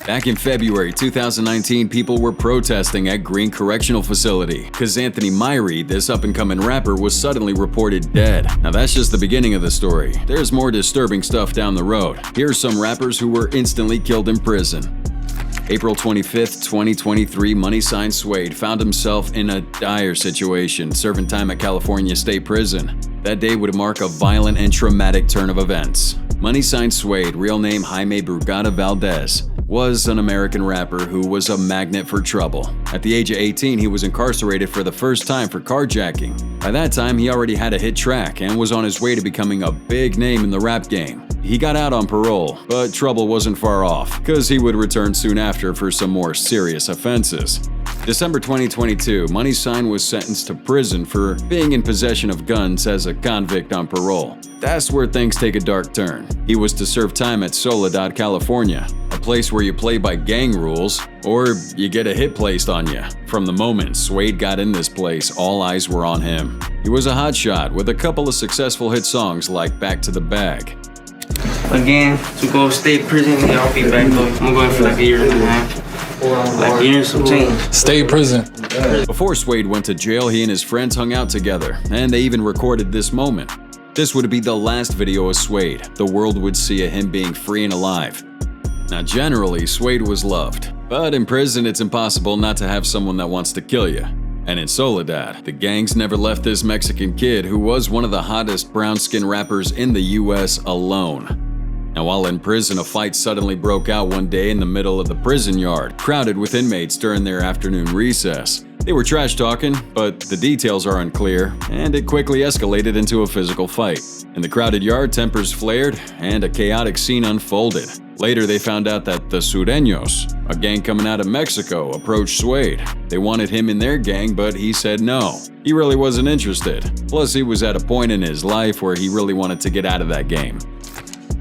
Back in February 2019, people were protesting at Green Correctional Facility because Anthony Myrie, this up-and-coming rapper, was suddenly reported dead. Now that's just the beginning of the story. There's more disturbing stuff down the road. Here are some rappers who were instantly killed in prison. April 25th, 2023, Money Sign Suede found himself in a dire situation, serving time at California State Prison. That day would mark a violent and traumatic turn of events. Money Sign Suede, real name Jaime Brugada Valdez, was an American rapper who was a magnet for trouble. At the age of 18, he was incarcerated for the first time for carjacking. By that time, he already had a hit track and was on his way to becoming a big name in the rap game. He got out on parole, but trouble wasn't far off, because he would return soon after for some more serious offenses. December 2022, Money Sign was sentenced to prison for being in possession of guns as a convict on parole. That's where things take a dark turn. He was to serve time at Soledad, California, a place where you play by gang rules, or you get a hit placed on you. From the moment Suede got in this place, all eyes were on him. He was a hotshot with a couple of successful hit songs like Back to the Bag. Again, to go to state prison, yeah, I'll be back though. I'm going for like a year and a half. Like a year and some change. State prison. Before Suede went to jail, he and his friends hung out together, and they even recorded this moment. This would be the last video of Suede. The world would see him being free and alive. Now, generally, Suede was loved, but in prison, it's impossible not to have someone that wants to kill you. And in Soledad, the gangs never left this Mexican kid who was one of the hottest brown-skinned rappers in the US alone. Now, while in prison, a fight suddenly broke out one day in the middle of the prison yard, crowded with inmates during their afternoon recess. They were trash-talking, but the details are unclear, and it quickly escalated into a physical fight. In the crowded yard, tempers flared, and a chaotic scene unfolded. Later, they found out that the Sureños, a gang coming out of Mexico, approached Suede. They wanted him in their gang, but he said no. He really wasn't interested. Plus, he was at a point in his life where he really wanted to get out of that game.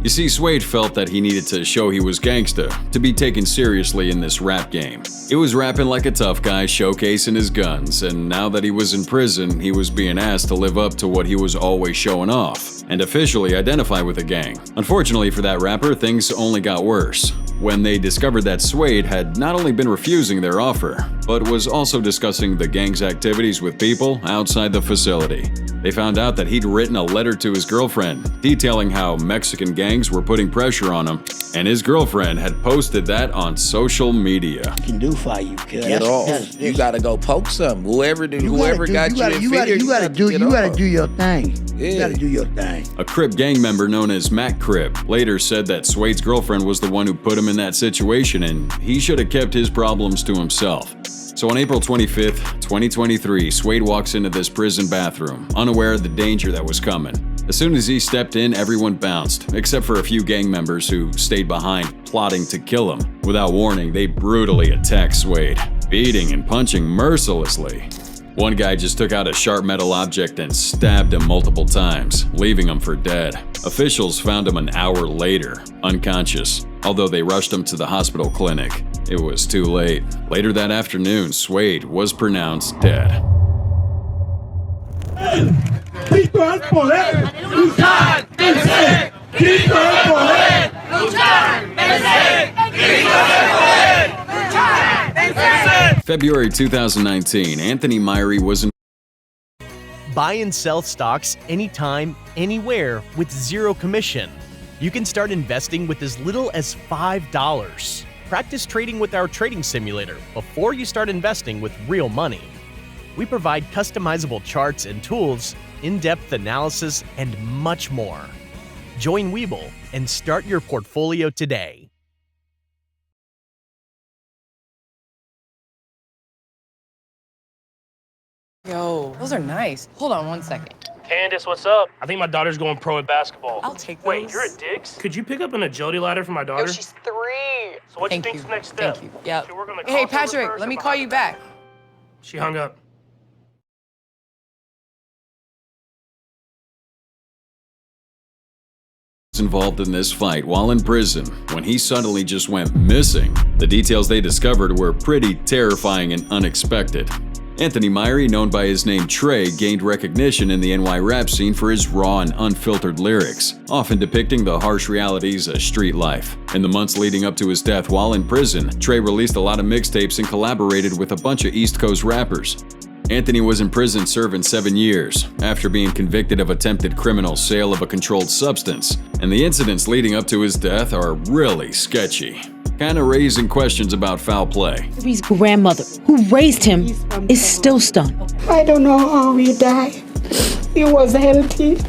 You see, Suede felt that he needed to show he was gangsta to be taken seriously in this rap game. He was rapping like a tough guy, showcasing his guns, and now that he was in prison, he was being asked to live up to what he was always showing off, and officially identify with the gang. Unfortunately for that rapper, things only got worse when they discovered that Suede had not only been refusing their offer, but was also discussing the gang's activities with people outside the facility. They found out that he'd written a letter to his girlfriend detailing how Mexican gangs were putting pressure on him, and his girlfriend had posted that on social media. Can do for you, kid. Get off. You gotta go poke some. Whoever got you gotta do your thing. Yeah. You gotta do your thing. A Crip gang member known as Mac Crip later said that Suede's girlfriend was the one who put him in that situation, and he should have kept his problems to himself. So on April 25th, 2023, Suede walks into this prison bathroom, unaware of the danger that was coming. As soon as he stepped in, everyone bounced, except for a few gang members who stayed behind, plotting to kill him. Without warning, they brutally attacked Suede, beating and punching mercilessly. One guy just took out a sharp metal object and stabbed him multiple times, leaving him for dead. Officials found him an hour later, unconscious, although they rushed him to the hospital clinic. It was too late. Later that afternoon, Suede was pronounced dead. Cristo al poder, luchar, vencer. Cristo al poder, luchar, vencer. Cristo al poder, luchar, vencer. February 2019, Anthony Myrie was in. Buy and sell stocks anytime, anywhere with zero commission. You can start investing with as little as $5. Practice trading with our trading simulator before you start investing with real money. We provide customizable charts and tools, in-depth analysis, and much more. Join Webull and start your portfolio today. Yo, those are nice. Hold on one second. Candace, what's up? I think my daughter's going pro at basketball. I'll take those. Wait, you're at Dick's? Could you pick up an agility ladder for my daughter? Yo, she's 3. So what do you think's the next step? Thank you. Yeah. Should we work on the Hey, crossover Patrick, first let or me call behind you the back. She hung up. Involved in this fight while in prison when he suddenly just went missing. The details they discovered were pretty terrifying and unexpected. Anthony Myrie, known by his name Trey, gained recognition in the NY rap scene for his raw and unfiltered lyrics, often depicting the harsh realities of street life. In the months leading up to his death while in prison, Trey released a lot of mixtapes and collaborated with a bunch of East Coast rappers. Anthony was in prison serving 7 years after being convicted of attempted criminal sale of a controlled substance, and the incidents leading up to his death are really sketchy, kinda raising questions about foul play. His grandmother, who raised him, is still stunned. I don't know how he died. He was healthy.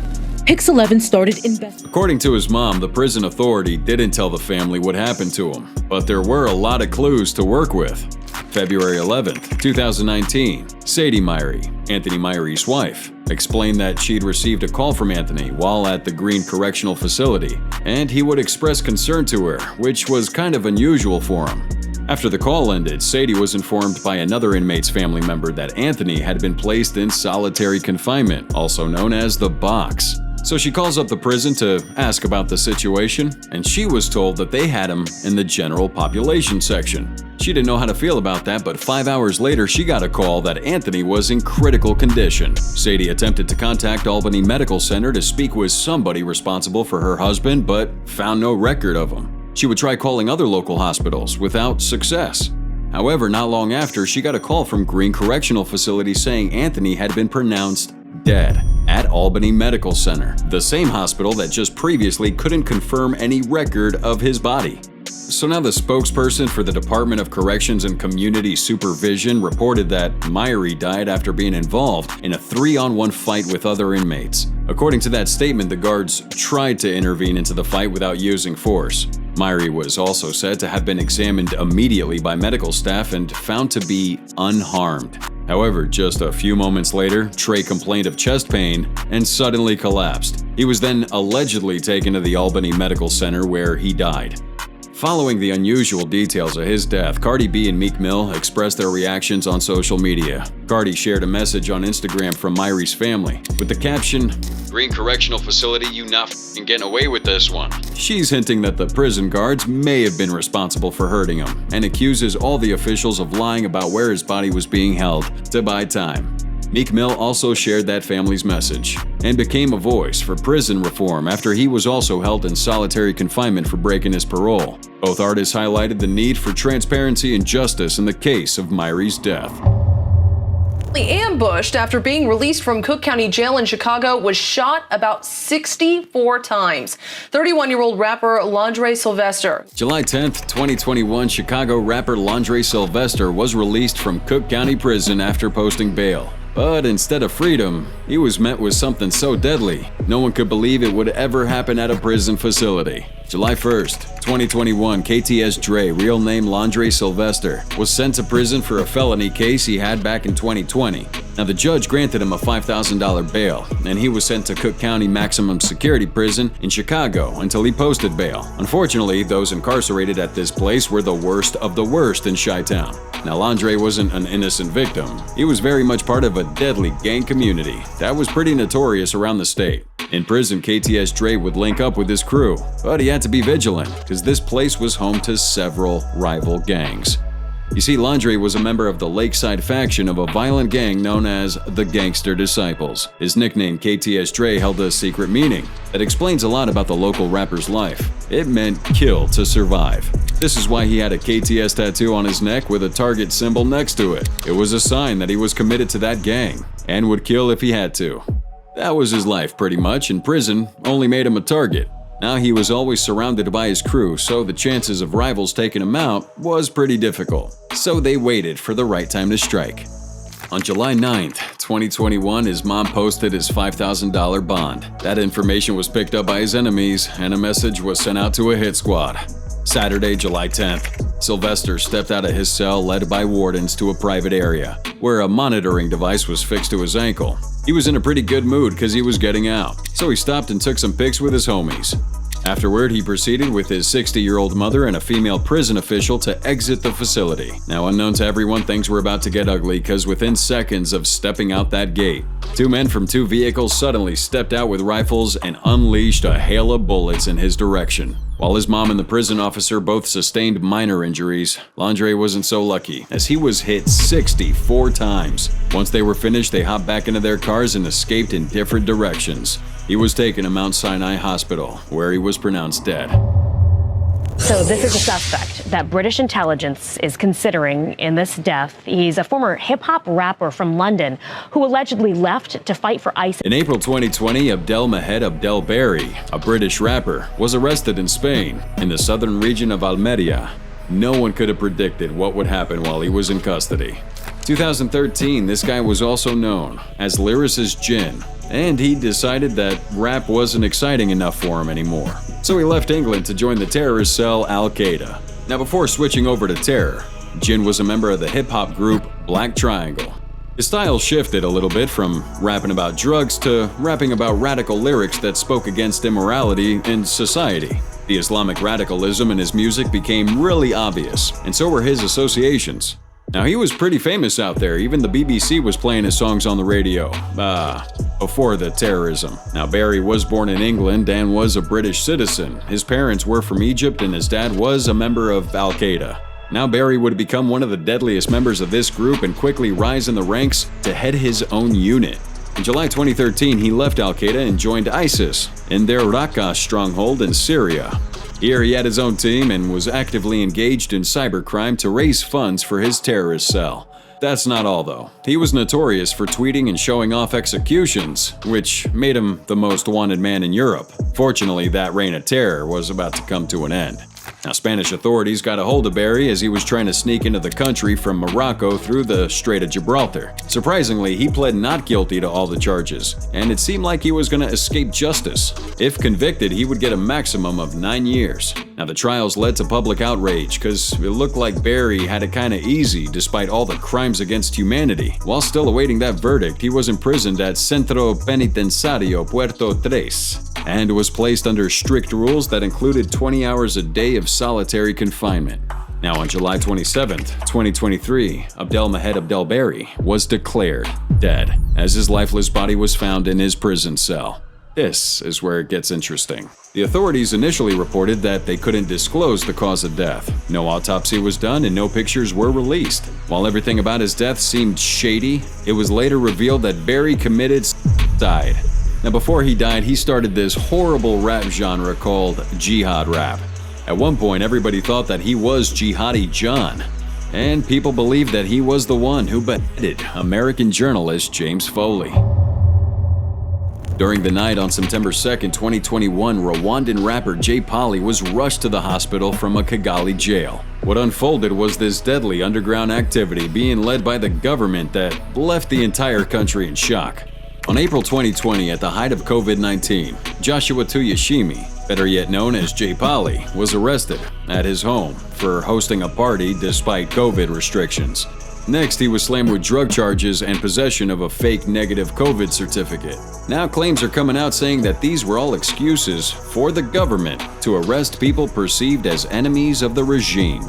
Pix 11 started investigating. According to his mom, the prison authority didn't tell the family what happened to him, but there were a lot of clues to work with. February 11th, 2019, Sadie Myrie, Anthony Myrie's wife, explained that she'd received a call from Anthony while at the Green Correctional Facility, and he would express concern to her, which was kind of unusual for him. After the call ended, Sadie was informed by another inmate's family member that Anthony had been placed in solitary confinement, also known as the box. So she calls up the prison to ask about the situation, and she was told that they had him in the general population section. She didn't know how to feel about that, but 5 hours later she got a call that Anthony was in critical condition. Sadie attempted to contact Albany Medical Center to speak with somebody responsible for her husband, but found no record of him. She would try calling other local hospitals without success. However, not long after, she got a call from Green Correctional Facility saying Anthony had been pronounced dead at Albany Medical Center, the same hospital that just previously couldn't confirm any record of his body. So now the spokesperson for the Department of Corrections and Community Supervision reported that Myrie died after being involved in a 3-on-1 fight with other inmates. According to that statement, the guards tried to intervene into the fight without using force. Myrie was also said to have been examined immediately by medical staff and found to be unharmed. However, just a few moments later, Trey complained of chest pain and suddenly collapsed. He was then allegedly taken to the Albany Medical Center where he died. Following the unusual details of his death, Cardi B and Meek Mill expressed their reactions on social media. Cardi shared a message on Instagram from Myrie's family with the caption, "Green Correctional Facility, you not f***ing getting away with this one." She's hinting that the prison guards may have been responsible for hurting him and accuses all the officials of lying about where his body was being held to buy time. Meek Mill also shared that family's message and became a voice for prison reform after he was also held in solitary confinement for breaking his parole. Both artists highlighted the need for transparency and justice in the case of Myrie's death. Ambushed after being released from Cook County Jail in Chicago, was shot about 64 times. 31-year-old rapper Londre Sylvester. July 10th, 2021, Chicago rapper Londre Sylvester was released from Cook County Prison after posting bail. But instead of freedom, he was met with something so deadly, no one could believe it would ever happen at a prison facility. July 1st, 2021, KTS Dre, real name Londre Sylvester, was sent to prison for a felony case he had back in 2020. Now, the judge granted him a $5,000 bail, and he was sent to Cook County Maximum Security Prison in Chicago until he posted bail. Unfortunately, those incarcerated at this place were the worst of the worst in Chi-Town. Now, Londre wasn't an innocent victim. He was very much part of a deadly gang community that was pretty notorious around the state. In prison, KTS Dre would link up with his crew, but he had to be vigilant because this place was home to several rival gangs. You see, Londre was a member of the Lakeside faction of a violent gang known as the Gangster Disciples. His nickname, KTS Dre, held a secret meaning that explains a lot about the local rapper's life. It meant kill to survive. This is why he had a KTS tattoo on his neck with a target symbol next to it. It was a sign that he was committed to that gang and would kill if he had to. That was his life pretty much, and prison only made him a target. Now he was always surrounded by his crew, so the chances of rivals taking him out was pretty difficult. So they waited for the right time to strike. On July 9th, 2021, his mom posted his $5,000 bond. That information was picked up by his enemies, and a message was sent out to a hit squad. Saturday, July 10th, Sylvester stepped out of his cell led by wardens to a private area, where a monitoring device was fixed to his ankle. He was in a pretty good mood because he was getting out, so he stopped and took some pics with his homies. Afterward, he proceeded with his 60-year-old mother and a female prison official to exit the facility. Now, unknown to everyone, things were about to get ugly because within seconds of stepping out that gate, two men from two vehicles suddenly stepped out with rifles and unleashed a hail of bullets in his direction. While his mom and the prison officer both sustained minor injuries, Landry wasn't so lucky, as he was hit 64 times. Once they were finished, they hopped back into their cars and escaped in different directions. He was taken to Mount Sinai Hospital, where he was pronounced dead. So this is a suspect that British intelligence is considering in this death. He's a former hip-hop rapper from London who allegedly left to fight for ISIS. In April 2020, Abdelmahed Abdelbari, a British rapper, was arrested in Spain, in the southern region of Almeria. No one could have predicted what would happen while he was in custody. 2013, this guy was also known as Lyricist Jin, and he decided that rap wasn't exciting enough for him anymore. So he left England to join the terrorist cell Al-Qaeda. Now, before switching over to terror, Jin was a member of the hip-hop group Black Triangle. His style shifted a little bit from rapping about drugs to rapping about radical lyrics that spoke against immorality in society. The Islamic radicalism in his music became really obvious, and so were his associations. Now, he was pretty famous out there. Even the BBC was playing his songs on the radio. Before the terrorism. Now, Barry was born in England and was a British citizen. His parents were from Egypt and his dad was a member of Al-Qaeda. Now, Barry would become one of the deadliest members of this group and quickly rise in the ranks to head his own unit. In July 2013, he left Al-Qaeda and joined ISIS in their Raqqa stronghold in Syria. Here, he had his own team and was actively engaged in cybercrime to raise funds for his terrorist cell. That's not all, though. He was notorious for tweeting and showing off executions, which made him the most wanted man in Europe. Fortunately, that reign of terror was about to come to an end. Now, Spanish authorities got a hold of Barry as he was trying to sneak into the country from Morocco through the Strait of Gibraltar. Surprisingly, he pled not guilty to all the charges, and it seemed like he was going to escape justice. If convicted, he would get a maximum of 9 years. Now, the trials led to public outrage because it looked like Barry had it kind of easy despite all the crimes against humanity. While still awaiting that verdict, he was imprisoned at Centro Penitenciario Puerto Tres and was placed under strict rules that included 20 hours a day of solitary confinement. Now, on July 27, 2023, Abdelmahed Abdelbari was declared dead as his lifeless body was found in his prison cell. This is where it gets interesting. The authorities initially reported that they couldn't disclose the cause of death. No autopsy was done and no pictures were released. While everything about his death seemed shady, it was later revealed that Barry committed suicide. Now, before he died, he started this horrible rap genre called jihad rap. At one point, everybody thought that he was Jihadi John, and people believed that he was the one who beheaded American journalist James Foley. During the night on September 2, 2021, Rwandan rapper Jay Polly was rushed to the hospital from a Kigali jail. What unfolded was this deadly underground activity being led by the government that left the entire country in shock. On April 2020, at the height of COVID-19, Joshua Tuyashime, better yet known as Jay Polly, was arrested at his home for hosting a party despite COVID restrictions. Next, he was slammed with drug charges and possession of a fake negative COVID certificate. Now claims are coming out saying that these were all excuses for the government to arrest people perceived as enemies of the regime.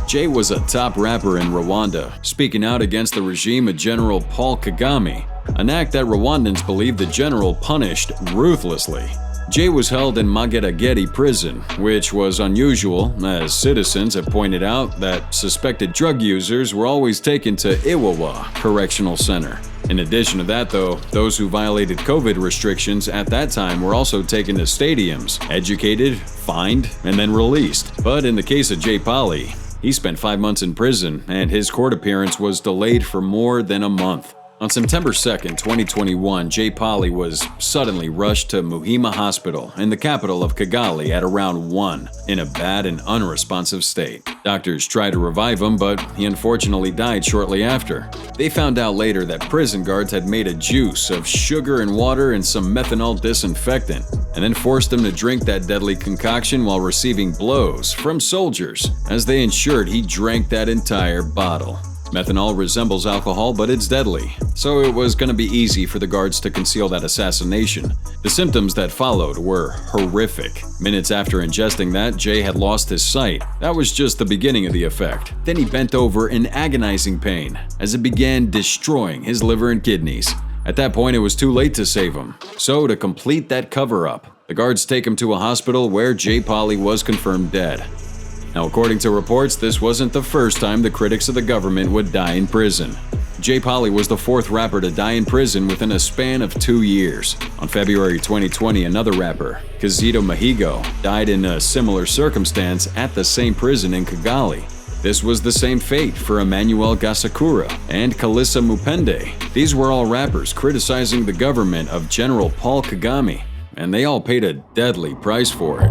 Jay was a top rapper in Rwanda, speaking out against the regime of General Paul Kagame, an act that Rwandans believe the general punished ruthlessly. Jay was held in Mageragere prison, which was unusual, as citizens have pointed out that suspected drug users were always taken to Iwawa Correctional Center. In addition to that, though, those who violated COVID restrictions at that time were also taken to stadiums, educated, fined, and then released. But in the case of Jay Polly, he spent 5 months in prison, and his court appearance was delayed for more than a month. On September 2, 2021, Jay Polly was suddenly rushed to Muhima Hospital in the capital of Kigali at around 1 in a bad and unresponsive state. Doctors tried to revive him, but he unfortunately died shortly after. They found out later that prison guards had made a juice of sugar and water and some methanol disinfectant, and then forced him to drink that deadly concoction while receiving blows from soldiers as they ensured he drank that entire bottle. Methanol resembles alcohol, but it's deadly, so it was going to be easy for the guards to conceal that assassination. The symptoms that followed were horrific. Minutes after ingesting that, Jay had lost his sight. That was just the beginning of the effect. Then he bent over in agonizing pain as it began destroying his liver and kidneys. At that point, it was too late to save him. So, to complete that cover-up, The guards take him to a hospital where J. Polly was confirmed dead. Now, according to reports, this wasn't the first time the critics of the government would die in prison. J. Polly was the fourth rapper to die in prison within a span of 2 years. On February 2020, another rapper, Kizito Mahigo, died in a similar circumstance at the same prison in Kigali. This was the same fate for Emmanuel Gasakura and Kalisa Mupende. These were all rappers criticizing the government of General Paul Kagame, and they all paid a deadly price for it.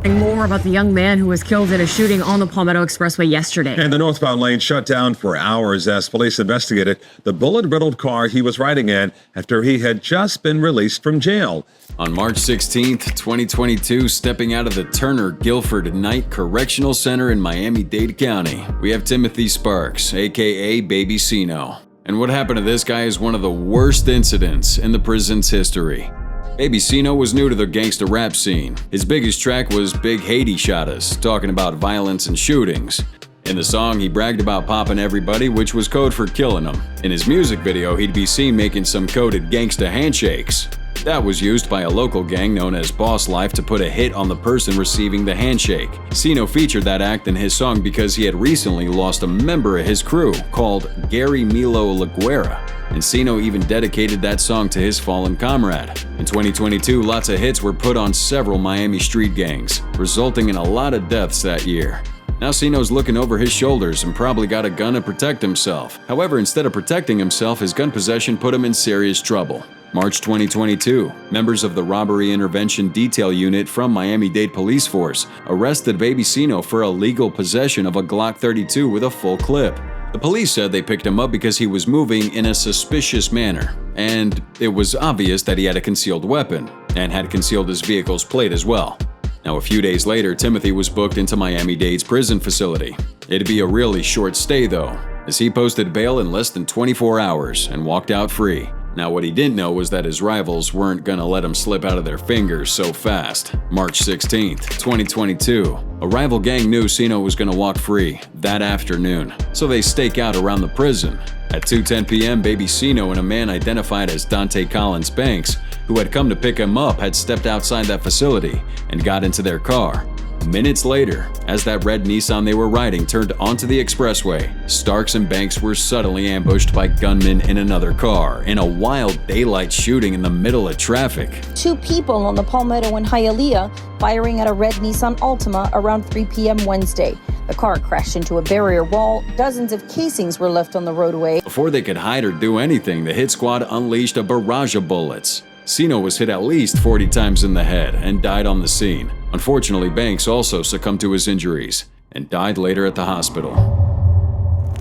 More about the young man who was killed in a shooting on the Palmetto Expressway yesterday. And the northbound lane shut down for hours as police investigated the bullet-riddled car he was riding in after he had just been released from jail. On March 16, 2022, stepping out of the Turner Guilford Knight Correctional Center in Miami-Dade County, we have Timothy Sparks, aka Baby Sino. And what happened to this guy is one of the worst incidents in the prison's history. Baby Sino was new to the gangsta rap scene. His biggest track was Big Haiti Shot Us, talking about violence and shootings. In the song, he bragged about popping everybody, which was code for killing them. In his music video, he'd be seen making some coded gangsta handshakes. That was used by a local gang known as Boss Life to put a hit on the person receiving the handshake. Sino featured that act in his song because he had recently lost a member of his crew called Gary Milo Laguera, and Sino even dedicated that song to his fallen comrade. In 2022, lots of hits were put on several Miami street gangs, resulting in a lot of deaths that year. Now Sino's looking over his shoulders and probably got a gun to protect himself. However, instead of protecting himself, his gun possession put him in serious trouble. March 2022, members of the Robbery Intervention Detail Unit from Miami-Dade Police Force arrested Baby Sino for illegal possession of a Glock 32 with a full clip. The police said they picked him up because he was moving in a suspicious manner, and it was obvious that he had a concealed weapon and had concealed his vehicle's plate as well. Now, a few days later, Timothy was booked into Miami-Dade's prison facility. It'd be a really short stay though, as he posted bail in less than 24 hours and walked out free. Now, what he didn't know was that his rivals weren't gonna let him slip out of their fingers so fast. March 16th, 2022, a rival gang knew Sino was gonna walk free that afternoon, so they stake out around the prison. At 2:10 p.m., Baby Sino and a man identified as Dante Collins Banks, who had come to pick him up, had stepped outside that facility and got into their car. Minutes later, as that red Nissan they were riding turned onto the expressway, Starks and Banks were suddenly ambushed by gunmen in another car in a wild daylight shooting in the middle of traffic. 2 people on the Palmetto in Hialeah firing at a red Nissan Altima around 3 p.m. Wednesday. The car crashed into a barrier wall. Dozens of casings were left on the roadway. Before they could hide or do anything, the hit squad unleashed a barrage of bullets. Sino was hit at least 40 times in the head and died on the scene. Unfortunately, Banks also succumbed to his injuries and died later at the hospital.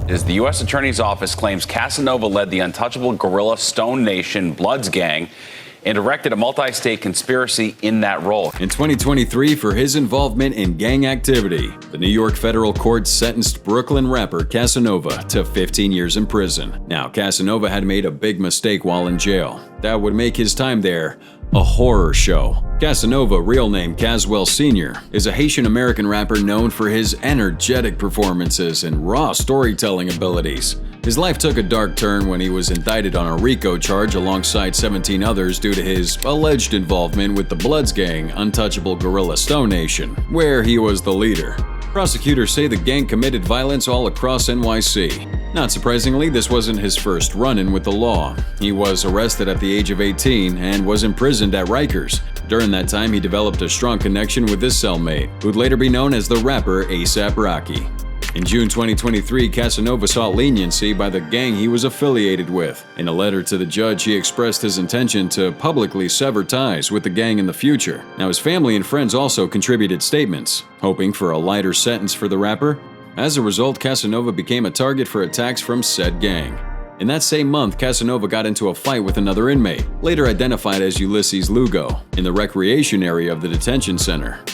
As the U.S. Attorney's Office claims Casanova led the untouchable guerrilla Stone Nation Bloods gang and directed a multi-state conspiracy in that role. In 2023, for his involvement in gang activity, the New York federal court sentenced Brooklyn rapper Casanova to 15 years in prison. Now, Casanova had made a big mistake while in jail. That would make his time there a horror show. Casanova, real name Caswell Sr., is a Haitian-American rapper known for his energetic performances and raw storytelling abilities. His life took a dark turn when he was indicted on a RICO charge alongside 17 others due to his alleged involvement with the Bloods gang Untouchable Guerrilla Stone Nation, where he was the leader. Prosecutors say the gang committed violence all across NYC. Not surprisingly, this wasn't his first run-in with the law. He was arrested at the age of 18 and was imprisoned at Rikers. During that time, he developed a strong connection with his cellmate, who'd later be known as the rapper A$AP Rocky. In June 2023, Casanova sought leniency by the gang he was affiliated with. In a letter to the judge, he expressed his intention to publicly sever ties with the gang in the future. Now, his family and friends also contributed statements, hoping for a lighter sentence for the rapper. As a result, Casanova became a target for attacks from said gang. In that same month, Casanova got into a fight with another inmate, later identified as Ulysses Lugo, in the recreation area of the detention center.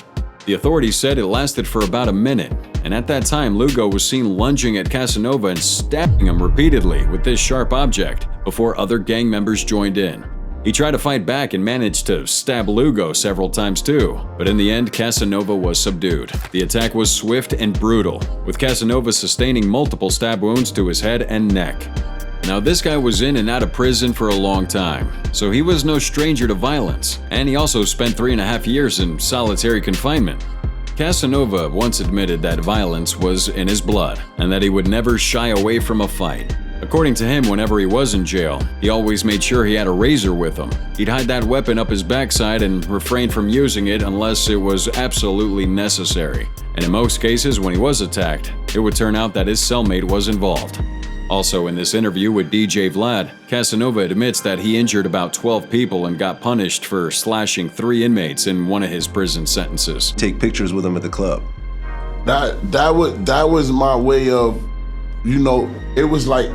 The authorities said it lasted for about a minute, and at that time, Lugo was seen lunging at Casanova and stabbing him repeatedly with this sharp object before other gang members joined in. He tried to fight back and managed to stab Lugo several times too, but in the end, Casanova was subdued. The attack was swift and brutal, with Casanova sustaining multiple stab wounds to his head and neck. Now, this guy was in and out of prison for a long time, so he was no stranger to violence, and he also spent 3.5 years in solitary confinement. Casanova once admitted that violence was in his blood, and that he would never shy away from a fight. According to him, whenever he was in jail, he always made sure he had a razor with him. He'd hide that weapon up his backside and refrain from using it unless it was absolutely necessary. And in most cases, when he was attacked, it would turn out that his cellmate was involved. Also, in this interview with DJ Vlad, Casanova admits that he injured about 12 people and got punished for slashing 3 inmates in one of his prison sentences. Take pictures with him at the club. That was my way of, you know, it was like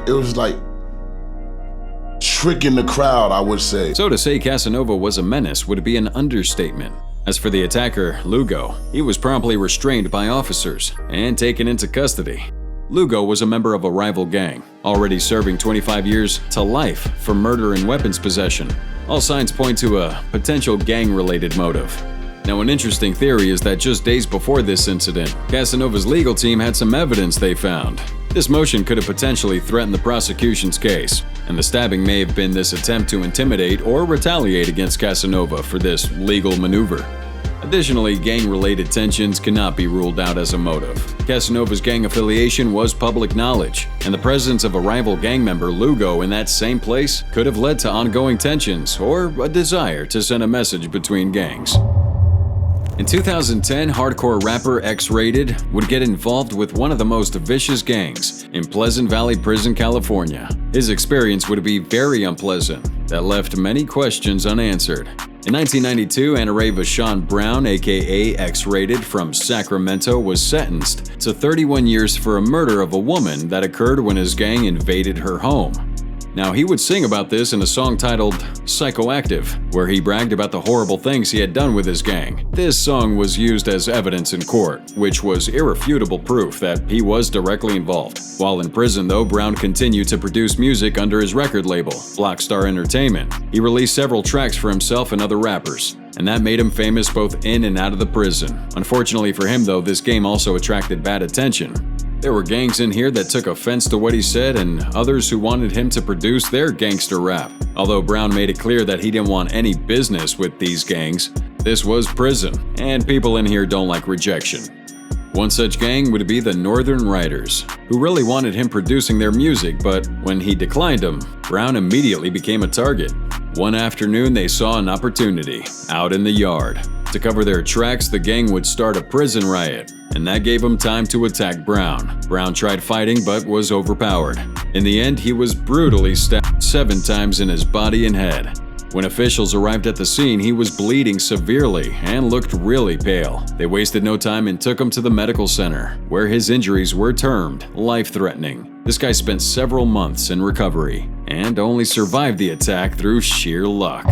tricking the crowd, I would say. So to say Casanova was a menace would be an understatement. As for the attacker, Lugo, he was promptly restrained by officers and taken into custody. Lugo was a member of a rival gang, already serving 25 years to life for murder and weapons possession. All signs point to a potential gang-related motive. Now, an interesting theory is that just days before this incident, Casanova's legal team had some evidence they found. This motion could have potentially threatened the prosecution's case, and the stabbing may have been this attempt to intimidate or retaliate against Casanova for this legal maneuver. Additionally, gang-related tensions cannot be ruled out as a motive. Casanova's gang affiliation was public knowledge, and the presence of a rival gang member, Lugo, in that same place could have led to ongoing tensions or a desire to send a message between gangs. In 2010, hardcore rapper X-Rated would get involved with one of the most vicious gangs in Pleasant Valley Prison, California. His experience would be very unpleasant, that left many questions unanswered. In 1992, Anare Vashon Brown, aka X-Rated from Sacramento, was sentenced to 31 years for a murder of a woman that occurred when his gang invaded her home. Now, he would sing about this in a song titled Psychoactive, where he bragged about the horrible things he had done with his gang. This song was used as evidence in court, which was irrefutable proof that he was directly involved. While in prison, though, Brown continued to produce music under his record label, Blockstar Entertainment. He released several tracks for himself and other rappers, and that made him famous both in and out of the prison. Unfortunately for him, though, this game also attracted bad attention. There were gangs in here that took offense to what he said and others who wanted him to produce their gangster rap. Although Brown made it clear that he didn't want any business with these gangs, this was prison, and people in here don't like rejection. One such gang would be the Northern Riders, who really wanted him producing their music, but when he declined them, Brown immediately became a target. One afternoon, they saw an opportunity out in the yard. To cover their tracks, the gang would start a prison riot, and that gave him time to attack Brown. Brown tried fighting but was overpowered. In the end, he was brutally stabbed 7 times in his body and head. When officials arrived at the scene, he was bleeding severely and looked really pale. They wasted no time and took him to the medical center, where his injuries were termed life-threatening. This guy spent several months in recovery and only survived the attack through sheer luck.